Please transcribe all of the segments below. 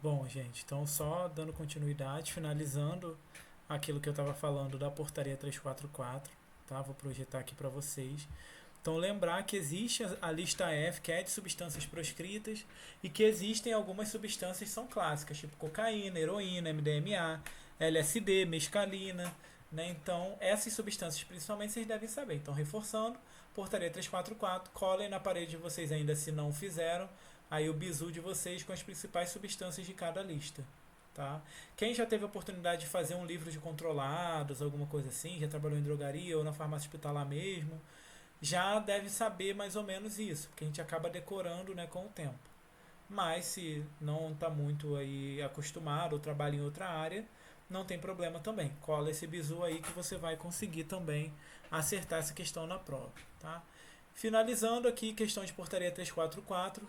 Bom, gente, então só dando continuidade, finalizando aquilo que eu estava falando da portaria 344, tá? Vou projetar aqui para vocês. Então, lembrar que existe a lista F, que é de substâncias proscritas, e que existem algumas substâncias que são clássicas, tipo cocaína, heroína, MDMA, LSD, mescalina, né? Então, essas substâncias principalmente vocês devem saber. Então, reforçando, portaria 344, colhem na parede de vocês ainda se não fizeram, aí o bizu de vocês com as principais substâncias de cada lista. Tá? Quem já teve a oportunidade de fazer um livro de controlados, alguma coisa assim, já trabalhou em drogaria ou na farmácia hospitalar mesmo, já deve saber mais ou menos isso, porque a gente acaba decorando, né, com o tempo. Mas se não está muito aí acostumado ou trabalha em outra área, não tem problema também. Cola esse bizu aí que você vai conseguir também acertar essa questão na prova, tá? Finalizando aqui, questão de portaria 344.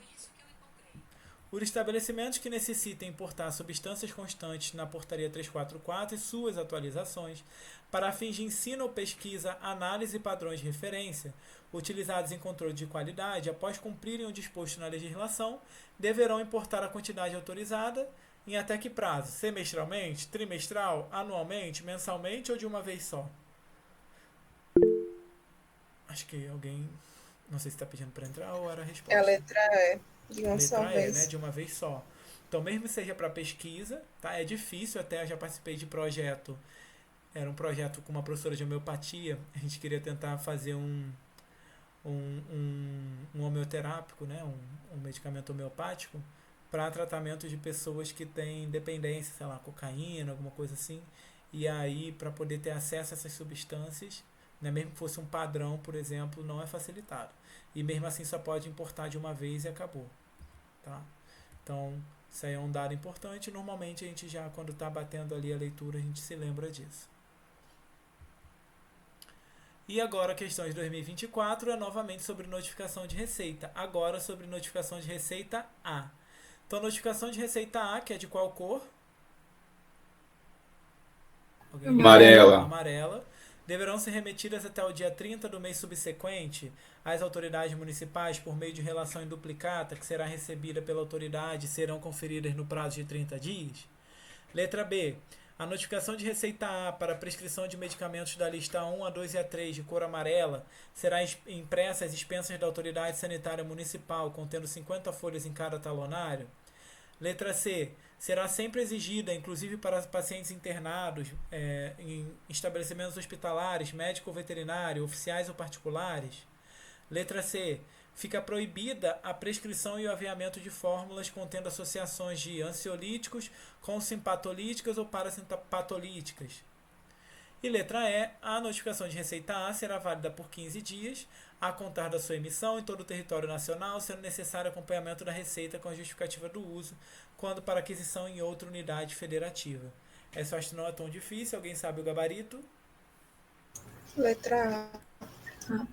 Os estabelecimentos que necessitem importar substâncias constantes na Portaria 344 e suas atualizações, para fins de ensino ou pesquisa, análise e padrões de referência, utilizados em controle de qualidade, após cumprirem o disposto na legislação, deverão importar a quantidade autorizada em até que prazo? Semestralmente, trimestral, anualmente, mensalmente ou de uma vez só? Acho que alguém, não sei se está pedindo para entrar ou era a É a resposta. letra E, de uma só Letra E, né? vez. De uma vez só. Então, mesmo que seja para pesquisa, tá? É difícil, até eu já participei de projeto. Era um projeto com uma professora de homeopatia. A gente queria tentar fazer um homeoterápico, né? Um medicamento homeopático para tratamento de pessoas que têm dependência, sei lá, cocaína, alguma coisa assim. E aí, para poder ter acesso a essas substâncias, né, mesmo que fosse um padrão, por exemplo, não é facilitado. E mesmo assim só pode importar de uma vez e acabou. Tá? Então, isso aí é um dado importante. Normalmente a gente já, quando está batendo ali a leitura, a gente se lembra disso. E agora a questão de 2024 é novamente sobre notificação de receita. Agora sobre notificação de receita A. Então, notificação de receita A, que é de qual cor? Alguém lembra? Amarela. Amarela. Amarela. Deverão ser remetidas até o dia 30 do mês subsequente às autoridades municipais por meio de relação em duplicata, que será recebida pela autoridade e serão conferidas no prazo de 30 dias. Letra B. A notificação de receita A para a prescrição de medicamentos da lista 1, a 2 e a 3 de cor amarela será impressa às expensas da autoridade sanitária municipal, contendo 50 folhas em cada talonário. Letra C. Será sempre exigida, inclusive para pacientes internados em estabelecimentos hospitalares, médico ou veterinário, oficiais ou particulares. Letra C. Fica proibida a prescrição e o aviamento de fórmulas contendo associações de ansiolíticos com simpatolíticas ou parasimpatolíticas. E letra E. A notificação de receita A será válida por 15 dias, a contar da sua emissão em todo o território nacional, sendo necessário acompanhamento da receita com a justificativa do uso, quando para aquisição em outra unidade federativa. Essa eu acho que não é tão difícil. Alguém sabe o gabarito? Letra A.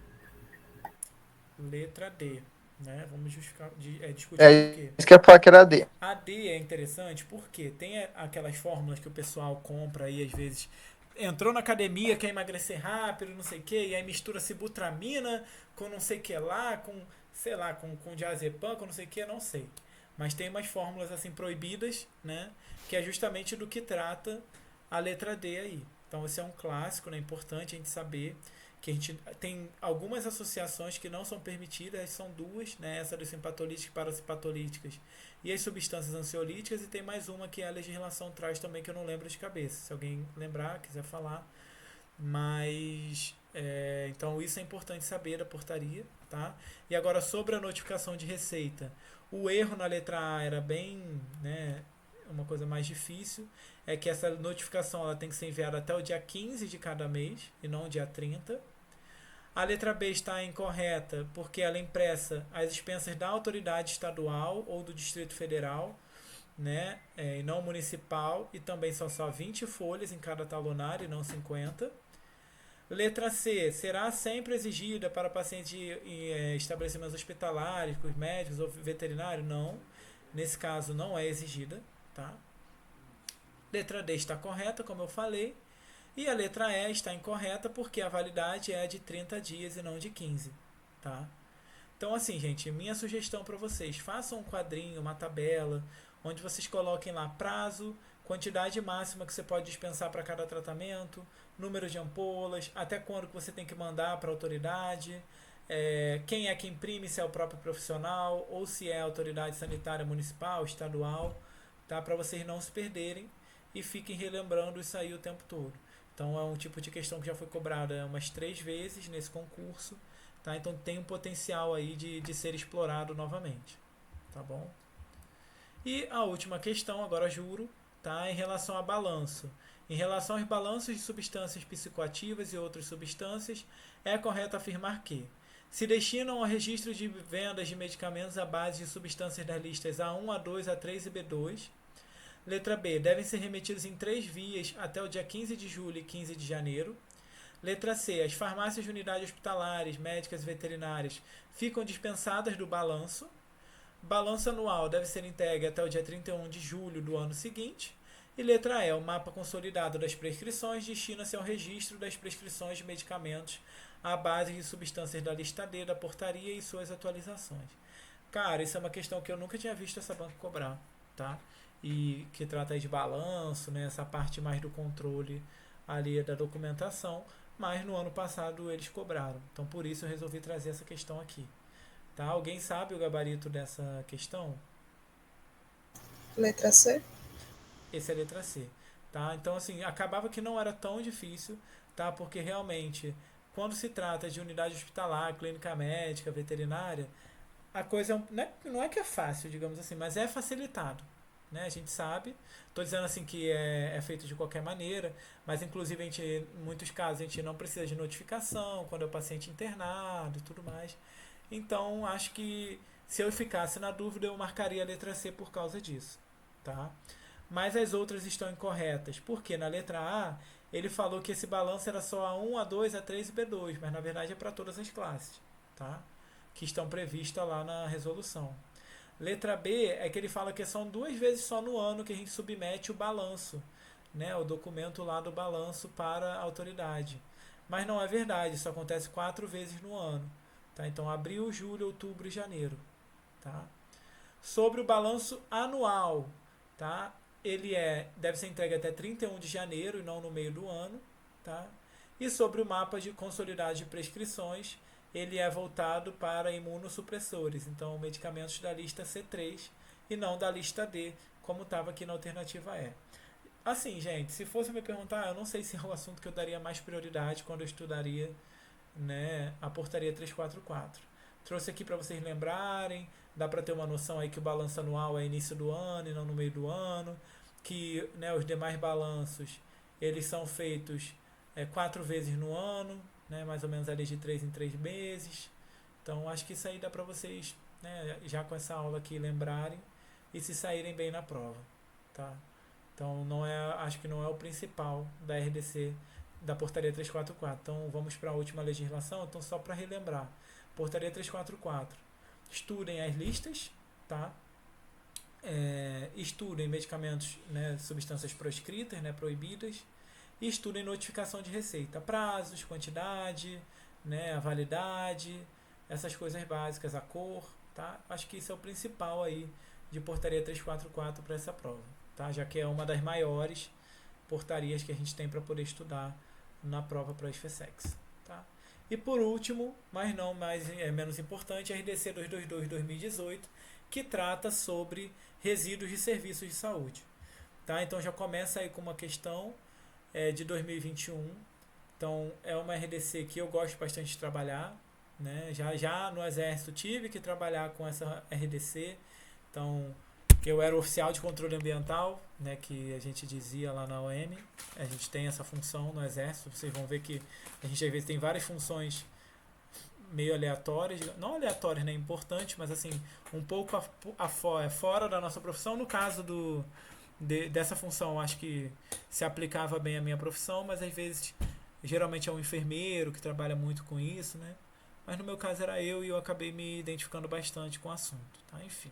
Letra D. Né? Vamos discutir por É quê. isso que eu ia falar que era D. A D é interessante porque tem aquelas fórmulas que o pessoal compra aí às vezes. Entrou na academia, quer emagrecer rápido, não sei o que, e aí mistura sibutramina com não sei o que lá, com, sei lá, com diazepam, com não sei o que, não sei. Mas tem umas fórmulas assim proibidas, né? Que é justamente do que trata a letra D aí. Então esse é um clássico, né? Importante a gente saber que a gente tem algumas associações que não são permitidas, são duas, né? Essa das simpatolíticas e parasimpatolíticas e as substâncias ansiolíticas, e tem mais uma que a legislação traz também que eu não lembro de cabeça. Se alguém lembrar, quiser falar. Mas, então isso é importante saber da portaria, tá? E agora sobre a notificação de receita. O erro na letra A era bem, né, uma coisa mais difícil, é que essa notificação ela tem que ser enviada até o dia 15 de cada mês e não o dia 30. A letra B está incorreta porque ela é impressa às expensas da autoridade estadual ou do Distrito Federal, né, e não municipal, e também são só 20 folhas em cada talonário e não 50. Letra C. Será sempre exigida para pacientes em estabelecimentos hospitalares, médicos ou veterinários? Não. Nesse caso, não é exigida. Tá? Letra D está correta, como eu falei. E a letra E está incorreta porque a validade é de 30 dias e não de 15. Tá? Então, assim, gente, minha sugestão para vocês: façam um quadrinho, uma tabela, onde vocês coloquem lá prazo, quantidade máxima que você pode dispensar para cada tratamento, número de ampolas, até quando que você tem que mandar para a autoridade, quem é que imprime, se é o próprio profissional ou se é a autoridade sanitária municipal, estadual, tá? Para vocês não se perderem e fiquem relembrando isso aí o tempo todo. Então é um tipo de questão que já foi cobrada umas 3 vezes nesse concurso, tá? Então tem um potencial aí de ser explorado novamente, tá bom? E a última questão, agora juro, tá? Em relação a balanço. Em relação aos balanços de substâncias psicoativas e outras substâncias, é correto afirmar que se destinam ao registro de vendas de medicamentos à base de substâncias das listas A1, A2, A3 e B2. Letra B. Devem ser remetidos em 3 vias até o dia 15 de julho e 15 de janeiro. Letra C. As farmácias de unidades hospitalares, médicas e veterinárias ficam dispensadas do balanço. Balanço anual deve ser entregue até o dia 31 de julho do ano seguinte. E letra E. O mapa consolidado das prescrições destina-se ao registro das prescrições de medicamentos à base de substâncias da lista D da portaria e suas atualizações. Cara, isso é uma questão que eu nunca tinha visto essa banca cobrar, tá? E que trata aí de balanço, né? Essa parte mais do controle ali da documentação, mas no ano passado eles cobraram. Então por isso eu resolvi trazer essa questão aqui. Tá? Alguém sabe o gabarito dessa questão? Letra C. Esse é a letra C. Tá? Então assim, acabava que não era tão difícil, tá? Porque realmente, quando se trata de unidade hospitalar, clínica médica, veterinária, a coisa não é que é fácil, digamos assim, mas é facilitado. Né? A gente sabe, estou dizendo assim que é feito de qualquer maneira, mas inclusive em muitos casos a gente não precisa de notificação quando é o paciente internado e tudo mais. Então acho que se eu ficasse na dúvida eu marcaria a letra C por causa disso, tá? Mas as outras estão incorretas, porque na letra A ele falou que esse balanço era só A1, A2, A3 e B2, mas na verdade é para todas as classes, tá? Que estão previstas lá na resolução. Letra B é que ele fala que são 2 vezes só no ano que a gente submete o balanço, né, o documento lá do balanço para a autoridade. Mas não é verdade, isso acontece 4 vezes no ano. Tá? Então, abril, julho, outubro e janeiro. Tá? Sobre o balanço anual, tá? Ele deve ser entregue até 31 de janeiro e não no meio do ano. Tá? E sobre o mapa de consolidado de prescrições, ele é voltado para imunossupressores, então medicamentos da lista C3 e não da lista D, como estava aqui na alternativa E. Assim, gente, se fosse me perguntar, eu não sei se é o assunto que eu daria mais prioridade quando eu estudaria, né, a portaria 344. Trouxe aqui para vocês lembrarem, dá para ter uma noção aí que o balanço anual é início do ano e não no meio do ano, que, né, os demais balanços eles são feitos 4 vezes no ano, né, mais ou menos ali de 3 em 3 meses. Então acho que isso aí dá para vocês, né, já com essa aula aqui lembrarem e se saírem bem na prova, tá? Então acho que não é o principal da RDC da portaria 344. Então vamos para a última legislação, então só para relembrar. Portaria 344. Estudem as listas, tá? Estudem medicamentos, né, substâncias proscritas, né, proibidas. E estudem notificação de receita, prazos, quantidade, né, a validade, essas coisas básicas, a cor, tá? Acho que isso é o principal aí de portaria 344 para essa prova, tá? Já que é uma das maiores portarias que a gente tem para poder estudar na prova para a SFSEX, tá? E por último, mas não menos importante, a RDC 222/2018, que trata sobre resíduos de serviços de saúde, tá? Então já começa aí com uma questão de 2021. Então é uma RDC que eu gosto bastante de trabalhar, né? Já no Exército tive que trabalhar com essa RDC. Então eu era oficial de controle ambiental, né, que a gente dizia lá na OM. A gente tem essa função no Exército. Vocês vão ver que a gente às vezes tem várias funções meio aleatórias, não aleatórias, né, importantes, mas assim, um pouco fora da nossa profissão. No caso dessa função, acho que se aplicava bem à minha profissão, mas às vezes, geralmente é um enfermeiro que trabalha muito com isso, né? Mas no meu caso era eu e eu acabei me identificando bastante com o assunto, tá? Enfim.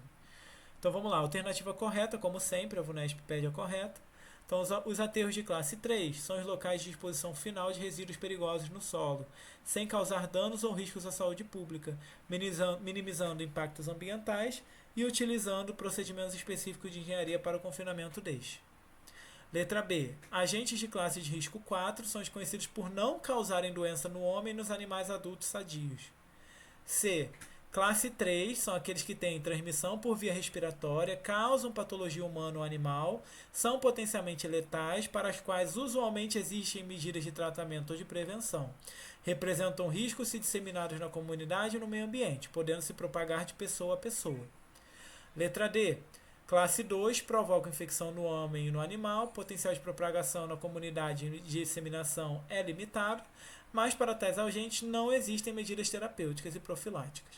Então vamos lá, alternativa correta, como sempre, a VUNESP pede a correta. Então, os aterros de classe 3 são os locais de disposição final de resíduos perigosos no solo, sem causar danos ou riscos à saúde pública, minimizando impactos ambientais e utilizando procedimentos específicos de engenharia para o confinamento destes. Letra B. Agentes de classe de risco 4 são os conhecidos por não causarem doença no homem e nos animais adultos sadios. C. Classe 3 são aqueles que têm transmissão por via respiratória, causam patologia humana ou animal, são potencialmente letais, para as quais usualmente existem medidas de tratamento ou de prevenção. Representam riscos se disseminados na comunidade e no meio ambiente, podendo se propagar de pessoa a pessoa. Letra D. Classe 2 provoca infecção no homem e no animal, potencial de propagação na comunidade e de disseminação é limitado, mas para tais agentes não existem medidas terapêuticas e profiláticas.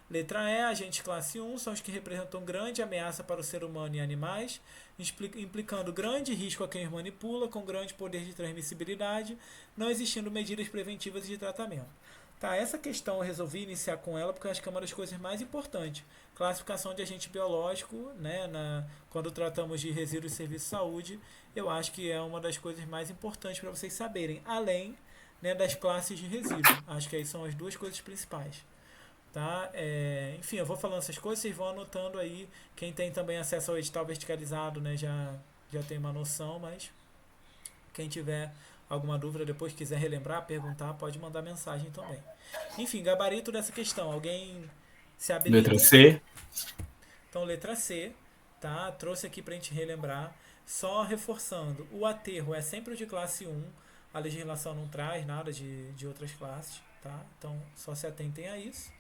Letra E, agentes classe 1 são os que representam grande ameaça para o ser humano e animais, implicando grande risco a quem os manipula, com grande poder de transmissibilidade, não existindo medidas preventivas e de tratamento. Tá, essa questão eu resolvi iniciar com ela porque eu acho que é uma das coisas mais importantes. Classificação de agente biológico, né, quando tratamos de resíduos de serviço de saúde, eu acho que é uma das coisas mais importantes para vocês saberem, além, né, das classes de resíduos. Acho que aí são as duas coisas principais. Tá? Enfim, eu vou falando essas coisas, vocês vão anotando aí. Quem tem também acesso ao edital verticalizado, né, já tem uma noção, mas quem tiver alguma dúvida depois, quiser relembrar, perguntar, pode mandar mensagem também. Enfim, gabarito dessa questão. Alguém se habilita? Letra C. Então, letra C, tá? Trouxe aqui pra gente relembrar. Só reforçando, o aterro é sempre o de classe 1. A legislação não traz nada de outras classes, tá? Então, só se atentem a isso.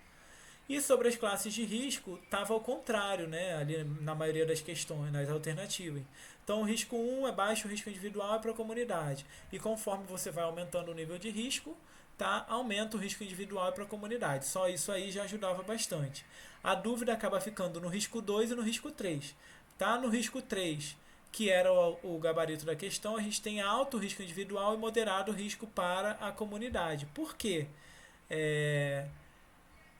E sobre as classes de risco, estava ao contrário, né? Ali na maioria das questões, nas alternativas. Então, o risco 1 é baixo, o risco individual é para a comunidade. E conforme você vai aumentando o nível de risco, tá? Aumenta o risco individual para a comunidade. Só isso aí já ajudava bastante. A dúvida acaba ficando no risco 2 e no risco 3. Tá? No risco 3, que era o gabarito da questão, a gente tem alto risco individual e moderado risco para a comunidade. Por quê?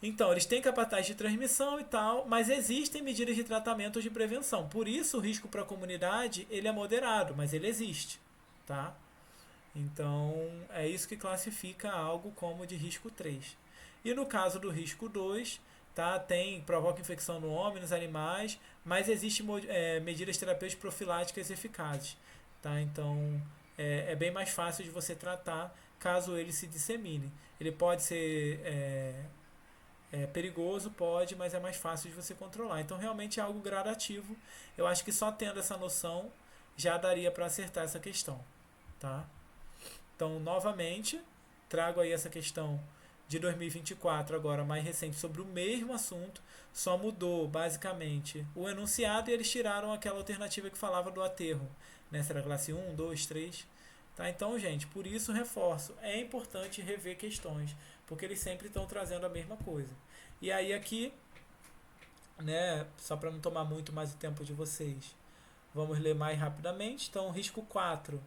Então, eles têm capacidade de transmissão e tal, mas existem medidas de tratamento ou de prevenção. Por isso, o risco para a comunidade ele é moderado, mas ele existe. Tá? Então, é isso que classifica algo como de risco 3. E no caso do risco 2, tá? Provoca infecção no homem, nos animais, mas existem medidas terapêuticas profiláticas eficazes. Tá? Então, é bem mais fácil de você tratar caso ele se dissemine. Ele pode ser perigoso, pode, mas é mais fácil de você controlar. Então, realmente é algo gradativo. Eu acho que só tendo essa noção já daria para acertar essa questão. Tá? Então, novamente, trago aí essa questão de 2024, agora mais recente, sobre o mesmo assunto, só mudou basicamente o enunciado e eles tiraram aquela alternativa que falava do aterro, né? Será classe 1, 2, 3. Tá? Então, gente, por isso reforço, é importante rever questões, porque eles sempre estão trazendo a mesma coisa. E aí aqui, né, só para não tomar muito mais o tempo de vocês, vamos ler mais rapidamente. Então, risco 4,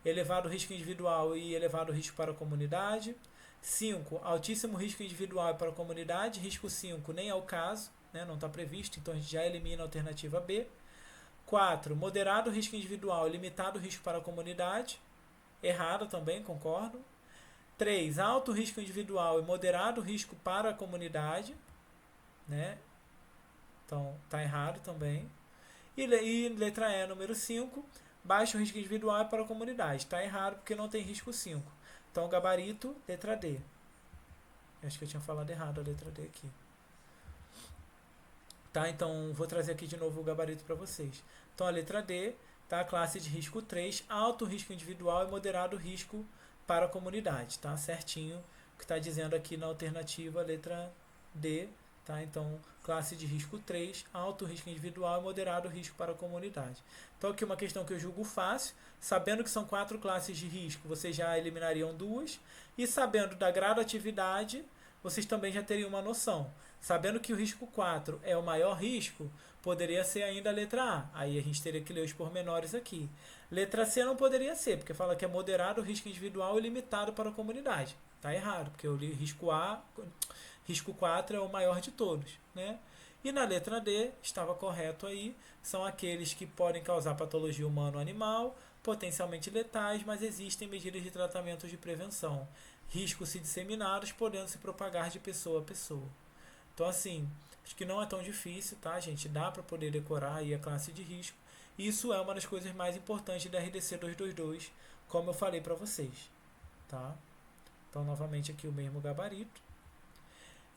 elevado risco individual e elevado risco para a comunidade. 5, altíssimo risco individual para a comunidade. Risco 5 nem é o caso, né, não está previsto, então a gente já elimina a alternativa B. 4, moderado risco individual e limitado risco para a comunidade. Errado também, concordo. 3, alto risco individual e moderado risco para a comunidade, né? Então, está errado também. E letra E, número 5, baixo risco individual para a comunidade. Está errado porque não tem risco 5. Então, gabarito, letra D. Acho que eu tinha falado errado a letra D aqui. Tá? Então, vou trazer aqui de novo o gabarito para vocês. Então, a letra D, tá? Classe de risco 3, alto risco individual e moderado risco para a comunidade. Tá? Certinho o que está dizendo aqui na alternativa, letra D. Tá? Então, classe de risco 3, alto risco individual e moderado risco para a comunidade. Então, aqui uma questão que eu julgo fácil. Sabendo que são 4 classes de risco, vocês já eliminariam 2. E sabendo da gradatividade, vocês também já teriam uma noção. Sabendo que o risco 4 é o maior risco, poderia ser ainda a letra A. Aí a gente teria que ler os pormenores aqui. Letra C não poderia ser, porque fala que é moderado risco individual e limitado para a comunidade. Está errado, porque eu li risco 4 é o maior de todos, né? E na letra D, estava correto aí, são aqueles que podem causar patologia humana ou animal, potencialmente letais, mas existem medidas de tratamento de prevenção. Riscos se disseminados, podendo se propagar de pessoa a pessoa. Então, assim, acho que não é tão difícil, tá, gente? Dá para poder decorar aí a classe de risco. Isso é uma das coisas mais importantes da RDC 222, como eu falei para vocês, tá? Então, novamente aqui o mesmo gabarito.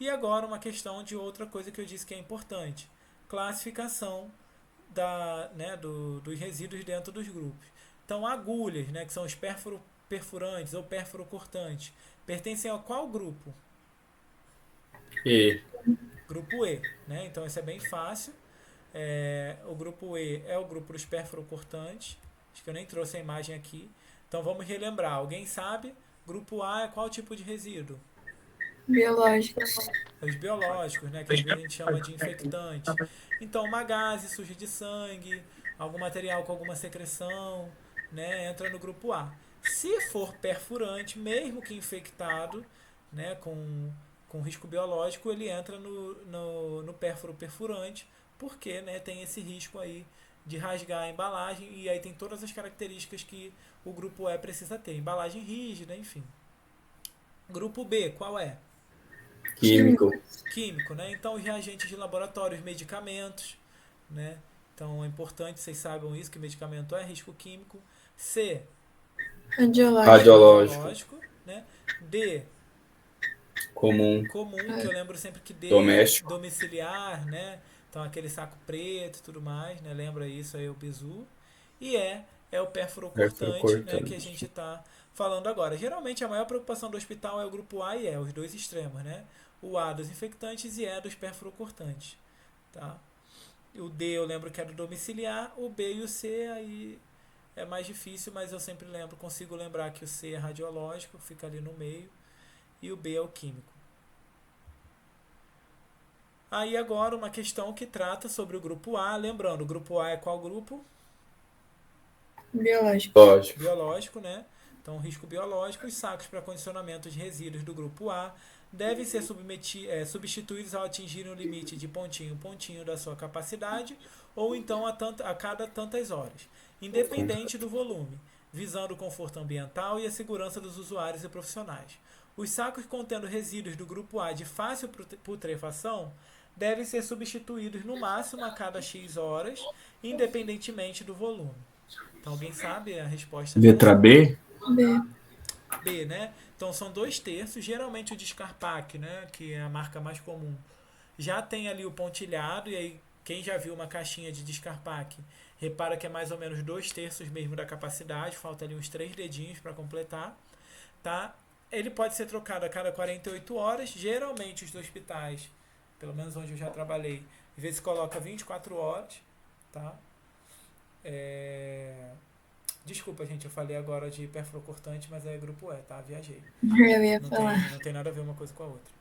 E agora uma questão de outra coisa que eu disse que é importante. Classificação dos resíduos dentro dos grupos. Então, agulhas, né, que são os perfurantes ou cortantes, pertencem a qual grupo? E Grupo E, né? Então isso é bem fácil. O grupo E é o grupo dos cortantes. Acho que eu nem trouxe a imagem aqui. Então vamos relembrar. Alguém sabe? Grupo A é qual tipo de resíduo? Biológicos. Os biológicos, né? Que às vezes a gente chama de infectantes. Então, uma gase suja de sangue, algum material com alguma secreção, né? Entra no grupo A. Se for perfurante, mesmo que infectado, né? Com risco biológico, ele entra no perfurante, porque, né? Tem esse risco aí de rasgar a embalagem e aí tem todas as características que o grupo E precisa ter. Embalagem rígida, enfim. Grupo B, qual é? químico. Químico, né? Então, os reagentes de laboratório, os medicamentos, né? Então, é importante vocês saibam isso, que medicamento é risco químico. C, Radiológico. radiológico, né? D, Comum. comum, que eu lembro sempre que D é Doméstico. domiciliar, né? Então, aquele saco preto e tudo mais, né? Lembra isso aí, o bizu. E é o perfurocortante, né? Que a Cortante. gente está falando agora. Geralmente, a maior preocupação do hospital é o grupo A e E, os dois extremos, né? O A dos infectantes e E dos perfurocortantes, tá? O D eu lembro que era do domiciliar, o B e o C aí é mais difícil, mas eu sempre lembro, consigo lembrar que o C é radiológico, fica ali no meio, e o B é o químico. Aí agora uma questão que trata sobre o grupo A, lembrando, o grupo A é qual grupo? Biológico. Lógico. Biológico, né? Então, risco biológico, os sacos para condicionamento de resíduos do grupo A devem ser substituídos ao atingirem o limite de pontinho da sua capacidade ou então a cada tantas horas, independente do volume, visando o conforto ambiental e a segurança dos usuários e profissionais. Os sacos contendo resíduos do grupo A de fácil putrefação devem ser substituídos no máximo a cada X horas, independentemente do volume. Então, alguém sabe a resposta Letra dessa? B. B. B, né? Então são 2/3. Geralmente o Descarpac, né? Que é a marca mais comum, já tem ali o pontilhado. E aí, quem já viu uma caixinha de Descarpac, repara que é mais ou menos 2/3 mesmo da capacidade. Falta ali uns 3 dedinhos para completar, tá? Ele pode ser trocado a cada 48 horas. Geralmente os hospitais, pelo menos onde eu já trabalhei, às vezes coloca 24 horas, tá? Desculpa, gente, eu falei agora de perfurocortante, mas é grupo E, tá? Viajei. Eu ia Não tem, falar. não tem nada a ver uma coisa com a outra.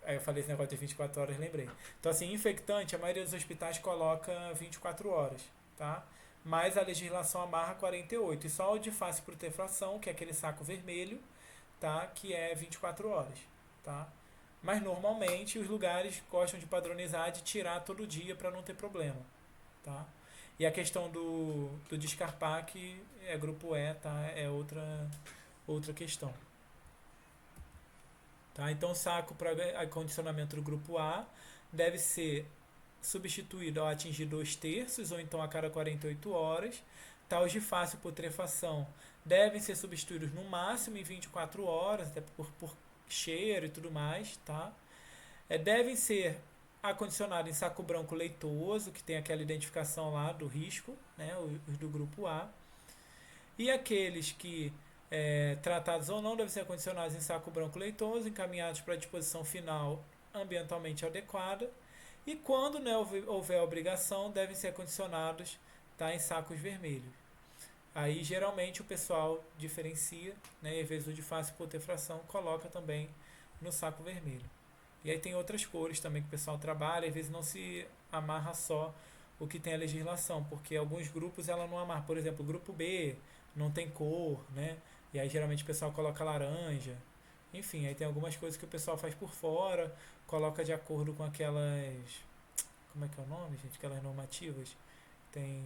Aí eu falei esse negócio de 24 horas, lembrei. Então, assim, infectante, a maioria dos hospitais coloca 24 horas, tá? Mas a legislação amarra 48. E só o de fácil putrefação, que é aquele saco vermelho, tá? Que é 24 horas, tá? Mas normalmente os lugares gostam de padronizar, de tirar todo dia para não ter problema, tá? E a questão do Descarpac é grupo E, tá? É outra questão. Tá? Então, o saco para acondicionamento do grupo A deve ser substituído ao atingir 2/3 ou então a cada 48 horas. Tá? Os de fácil putrefação devem ser substituídos no máximo em 24 horas, até por cheiro e tudo mais. Tá? Devem ser acondicionados em saco branco leitoso, que tem aquela identificação lá do risco, né? Os do grupo A. E aqueles que tratados ou não devem ser acondicionados em saco branco leitoso, encaminhados para a disposição final ambientalmente adequada. E quando, né, houver obrigação, devem ser acondicionados, tá, em sacos vermelhos. Aí geralmente o pessoal diferencia, né, e às vezes o de fácil putrefação coloca também no saco vermelho. E aí tem outras cores também que o pessoal trabalha, às vezes não se amarra só o que tem a legislação, porque alguns grupos ela não amarra. Por exemplo, o grupo B não tem cor, né? E aí geralmente o pessoal coloca laranja, Enfim, aí tem algumas coisas que o pessoal faz por fora, coloca de acordo com aquelas. Como é que é o nome, gente? Aquelas normativas. Tem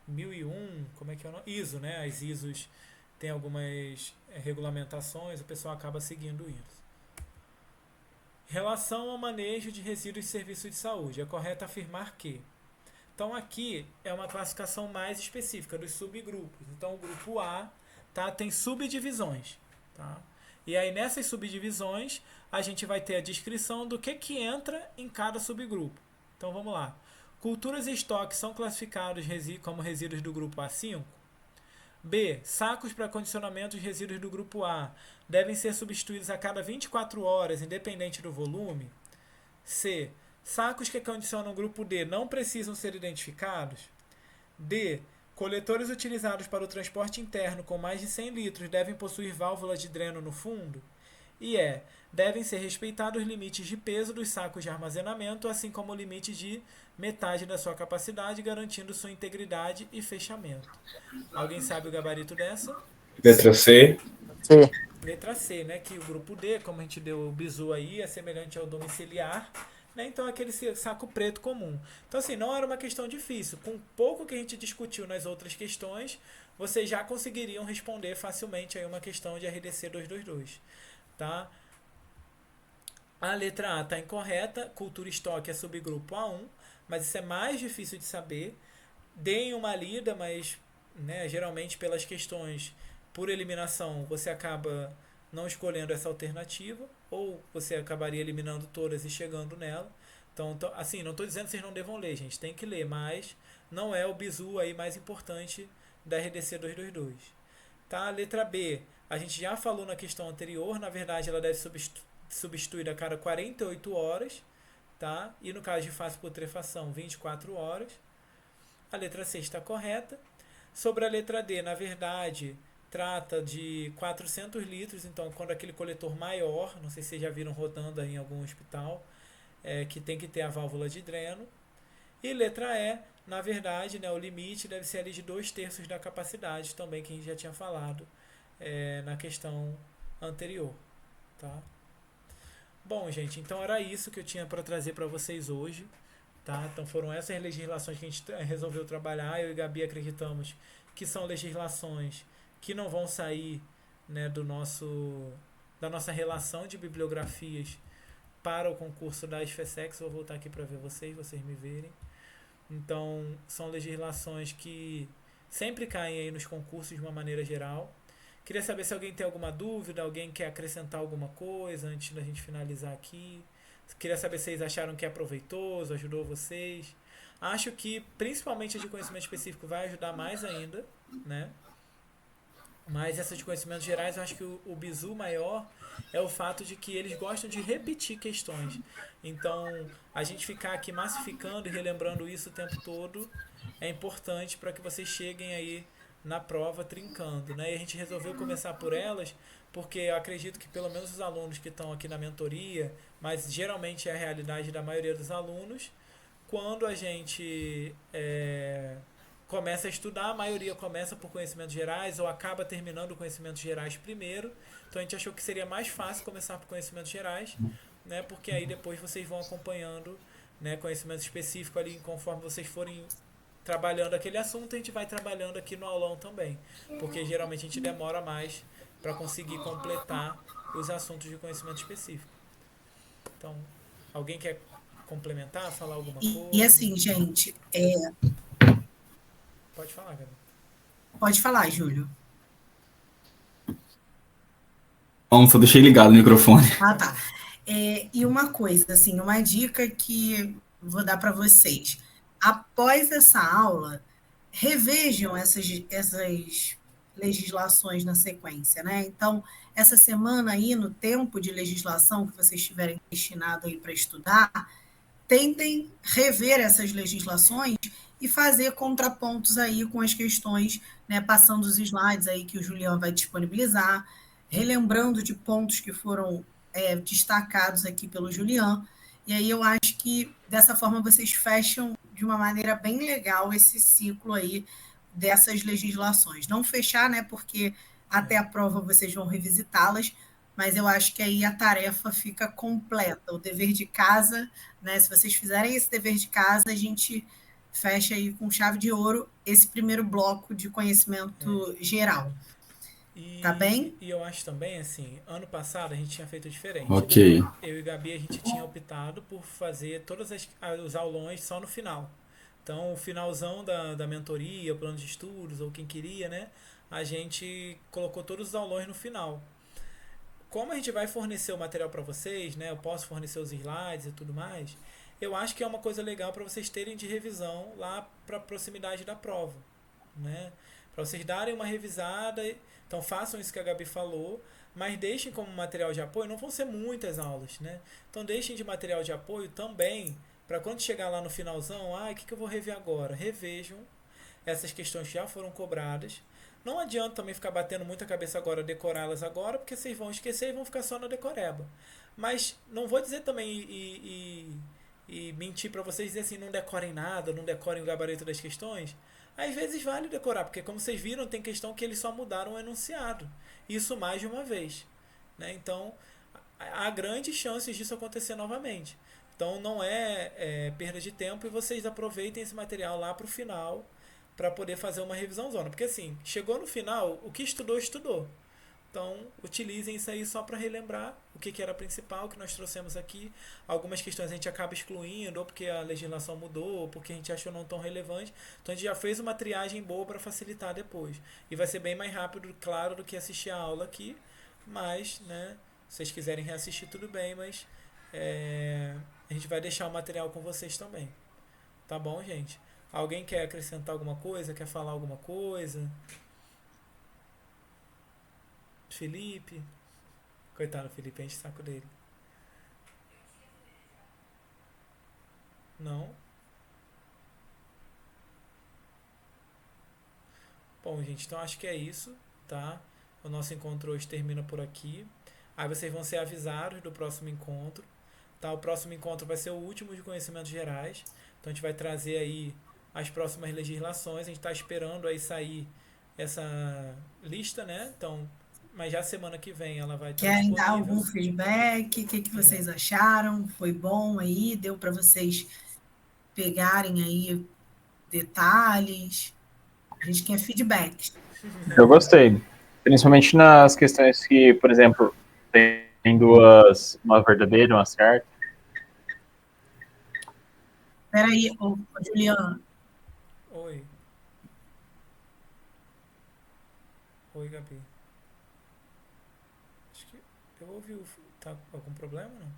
1001, como é que é o nome? ISO, né? As ISOs tem algumas regulamentações, o pessoal acaba seguindo isso. Relação ao manejo de resíduos de serviços de saúde. É correto afirmar que. Então aqui é uma classificação mais específica dos subgrupos. Então o grupo A, tá, tem subdivisões. Tá? E aí nessas subdivisões a gente vai ter a descrição do que entra em cada subgrupo. Então vamos lá. Culturas e estoques são classificados como resíduos do grupo A5. B. Sacos para condicionamento de resíduos do grupo A devem ser substituídos a cada 24 horas, independente do volume. C. Sacos que condicionam o grupo D não precisam ser identificados. D. Coletores utilizados para o transporte interno com mais de 100 litros devem possuir válvula de dreno no fundo. E E. Devem ser respeitados os limites de peso dos sacos de armazenamento, assim como o limite de metade da sua capacidade, garantindo sua integridade e fechamento. Alguém sabe o gabarito dessa? Letra C. C. Letra C, né? Que o grupo D, como a gente deu o bizu aí, é semelhante ao domiciliar, né? Então é aquele saco preto comum. Então assim, não era uma questão difícil. Com pouco que a gente discutiu nas outras questões, vocês já conseguiriam responder facilmente aí uma questão de RDC 222, tá? A letra A está incorreta, cultura e estoque é subgrupo A1, mas isso é mais difícil de saber. Deem uma lida, mas né, geralmente pelas questões por eliminação você acaba não escolhendo essa alternativa, ou você acabaria eliminando todas e chegando nela. Então assim, não estou dizendo que vocês não devam ler, gente, tem que ler, mas não é o bizu aí mais importante da RDC 222. Tá? A letra B, a gente já falou na questão anterior, na verdade ela deve substituir a cada 48 horas, tá? E no caso de fácil putrefação, 24 horas. A letra C está correta. Sobre a letra D, na verdade, trata de 400 litros, então quando aquele coletor maior, não sei se vocês já viram rodando aí em algum hospital, que tem que ter a válvula de dreno. E letra E, na verdade, né, o limite deve ser ali de 2/3 da capacidade, também que a gente já tinha falado na questão anterior. Tá? Bom, gente, então era isso que eu tinha para trazer para vocês hoje. Tá? Então foram essas legislações que a gente resolveu trabalhar. Eu e Gabi acreditamos que são legislações que não vão sair, né, da nossa relação de bibliografias para o concurso da SFSEX. Vou voltar aqui para ver vocês me verem. Então são legislações que sempre caem aí nos concursos de uma maneira geral. Queria saber se alguém tem alguma dúvida, alguém quer acrescentar alguma coisa antes da gente finalizar aqui. Queria saber se vocês acharam que é proveitoso, ajudou vocês. Acho que principalmente a de conhecimento específico vai ajudar mais ainda, né? Mas essa de conhecimentos gerais, eu acho que o bizu maior é o fato de que eles gostam de repetir questões. Então, a gente ficar aqui massificando e relembrando isso o tempo todo é importante para que vocês cheguem aí na prova trincando, né? E a gente resolveu começar por elas porque eu acredito que pelo menos os alunos que estão aqui na mentoria, mas geralmente é a realidade da maioria dos alunos, quando a gente começa a estudar, a maioria começa por conhecimentos gerais ou acaba terminando conhecimentos gerais primeiro. Então a gente achou que seria mais fácil começar por conhecimentos gerais, né? Porque aí depois vocês vão acompanhando, né, conhecimento específico ali conforme vocês forem trabalhando aquele assunto, a gente vai trabalhando aqui no aulão também, porque geralmente a gente demora mais para conseguir completar os assuntos de conhecimento específico. Então, alguém quer complementar, falar alguma coisa? E assim, gente, Pode falar, Gabi. Pode falar, Júlio. Bom, só deixei ligado o microfone. Ah, tá. E uma coisa, assim, uma dica que vou dar para vocês. Após essa aula, revejam essas legislações na sequência, né? Então, essa semana aí, no tempo de legislação que vocês tiverem destinado aí para estudar, tentem rever essas legislações e fazer contrapontos aí com as questões, né? Passando os slides aí que o Julião vai disponibilizar, relembrando de pontos que foram destacados aqui pelo Julião. E aí eu acho que dessa forma vocês fecham de uma maneira bem legal esse ciclo aí dessas legislações. Não fechar, né? Porque até a prova vocês vão revisitá-las, mas eu acho que aí a tarefa fica completa. O dever de casa, né? Se vocês fizerem esse dever de casa, a gente fecha aí com chave de ouro esse primeiro bloco de conhecimento geral. Tá bem? E eu acho também, assim, ano passado a gente tinha feito diferente, né? Ok. Eu e Gabi, a gente tinha optado por fazer os aulões só no final. Então, o finalzão da mentoria, o plano de estudos, ou quem queria, né? A gente colocou todos os aulões no final. Como a gente vai fornecer o material para vocês, né? Eu posso fornecer os slides e tudo mais. Eu acho que é uma coisa legal para vocês terem de revisão lá para a proximidade da prova, né? Para vocês darem uma revisada. Então façam isso que a Gabi falou, mas deixem como material de apoio. Não vão ser muitas aulas, né? Então deixem de material de apoio também para quando chegar lá no finalzão, o que eu vou rever agora? Revejam essas questões que já foram cobradas. Não adianta também ficar batendo muita cabeça agora, decorá-las agora, porque vocês vão esquecer e vão ficar só na decoreba. Mas não vou dizer também e mentir para vocês dizer assim, não decorem nada, não decorem o gabarito das questões. Às vezes vale decorar, porque como vocês viram, tem questão que eles só mudaram o enunciado. Isso mais de uma vez, né? Então, há grandes chances disso acontecer novamente. Então, não é perda de tempo e vocês aproveitem esse material lá para o final para poder fazer uma revisão zona. Porque assim, chegou no final, o que estudou, estudou. Então, utilizem isso aí só para relembrar o que era principal, que nós trouxemos aqui. Algumas questões a gente acaba excluindo, ou porque a legislação mudou, ou porque a gente achou não tão relevante. Então, a gente já fez uma triagem boa para facilitar depois. E vai ser bem mais rápido, claro, do que assistir a aula aqui. Mas, né, se vocês quiserem reassistir, tudo bem, mas a gente vai deixar o material com vocês também. Tá bom, gente? Alguém quer acrescentar alguma coisa? Quer falar alguma coisa? Felipe. Coitado do Felipe, enche o saco dele. Não? Bom, gente, então acho que é isso, tá? O nosso encontro hoje termina por aqui. Aí vocês vão ser avisados do próximo encontro, tá? O próximo encontro vai ser o último de conhecimentos gerais. Então a gente vai trazer aí as próximas legislações. A gente está esperando aí sair essa lista, né? Então, mas já semana que vem ela vai estar Querem dar disponível. algum feedback? O que vocês acharam? Foi bom aí? Deu para vocês pegarem aí detalhes? A gente quer feedback. Eu gostei. Principalmente nas questões que, por exemplo, tem duas, uma verdadeira e uma certa. Peraí, Juliana. Oi. Oi, Gabi. Acho que eu ouvi. Tá com algum problema, não?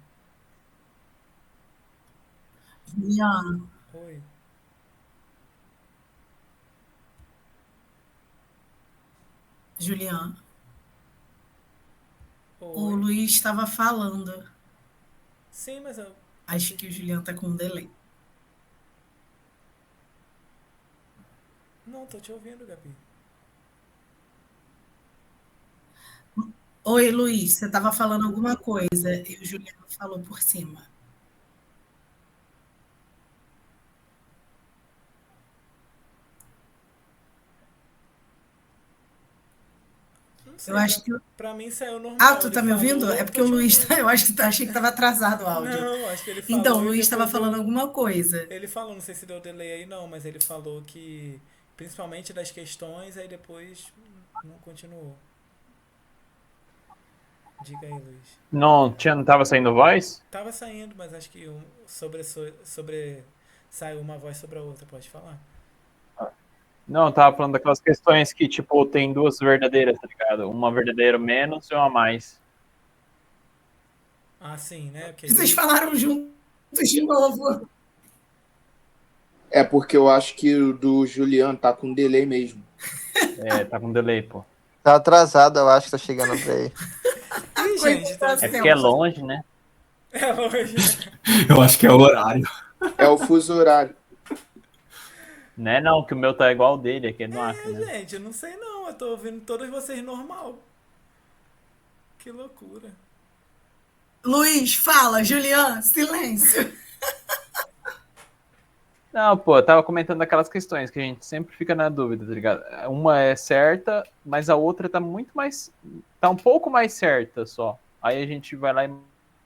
Juliana. Oi. Juliana. Oi. O Luiz estava falando. Sim, mas eu... Acho que o Juliano tá com um delay. Não, tô te ouvindo, Gabi. Oi, Luiz, você estava falando alguma coisa e o Juliano falou por cima. Não sei, Eu acho que. pra mim saiu normal. Ah, tu Ele tá me ouvindo? falou, É porque tô o te Luiz, ouvindo. eu acho que achei que tava atrasado o áudio. Não, acho que ele falou. Então, o e Luiz estava depois falando eu... alguma coisa. Ele falou, não sei se deu delay aí não, mas ele falou que principalmente das questões, aí depois não continuou. Diga aí, Luiz. Não tava saindo voz? Tava saindo, mas acho que saiu uma voz sobre a outra, pode falar. Não, tava falando daquelas questões que, tipo, tem duas verdadeiras, tá ligado? Uma verdadeira menos e uma mais. Ah, sim, né? Porque Vocês falaram juntos de novo. É porque eu acho que o do Juliano tá com delay mesmo. É, tá com delay, pô. Tá atrasado, eu acho que tá chegando pra aí. Ih, gente, tá... É porque é longe, né? É longe. Eu acho que é o horário. É o fuso horário. Né, não, que o meu tá igual ao dele, aqui no Acre, né? Gente, eu não sei não, eu tô ouvindo todos vocês normal. Que loucura. Luiz, fala, Juliano, silêncio. Não, pô, eu tava comentando aquelas questões que a gente sempre fica na dúvida, tá ligado? Uma é certa, mas a outra tá muito mais. Tá um pouco mais certa só. Aí a gente vai lá e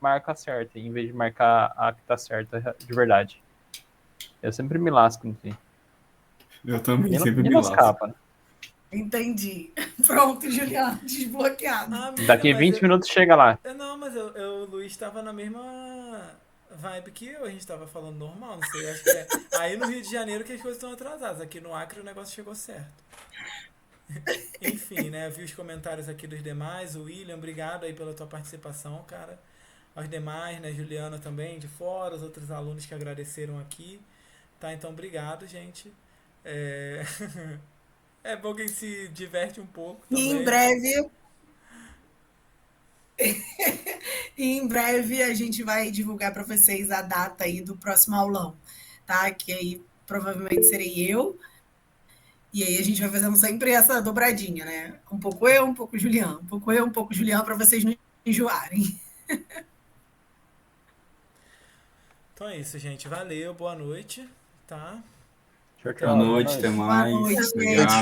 marca a certa, em vez de marcar a que tá certa de verdade. Eu sempre me lasco, enfim. Eu também sempre E me nas lasco. capas, né? Entendi. Pronto, Juliano, desbloqueado. Ah, menina, Daqui mas 20 minutos chega lá. Não, mas o Luiz tava na mesma vibe que eu, a gente tava falando normal, não sei, acho que é aí no Rio de Janeiro que as coisas estão atrasadas, aqui no Acre o negócio chegou certo. Enfim, né, vi os comentários aqui dos demais, o William, obrigado aí pela tua participação, cara. Aos demais, né, Juliana também, de fora, os outros alunos que agradeceram aqui, tá, então obrigado, gente. É, é bom quem se diverte um pouco E também. em breve, em breve a gente vai divulgar para vocês a data aí do próximo aulão, tá? Que aí provavelmente serei eu. E aí a gente vai fazendo sempre essa dobradinha, né? Um pouco eu, um pouco Juliano, um pouco eu, um pouco Juliano, para vocês não enjoarem. Então é isso, gente, valeu, boa noite, tá? Tchau, Até Boa tchau. noite, até mais. Boa mais. noite, Obrigado. gente.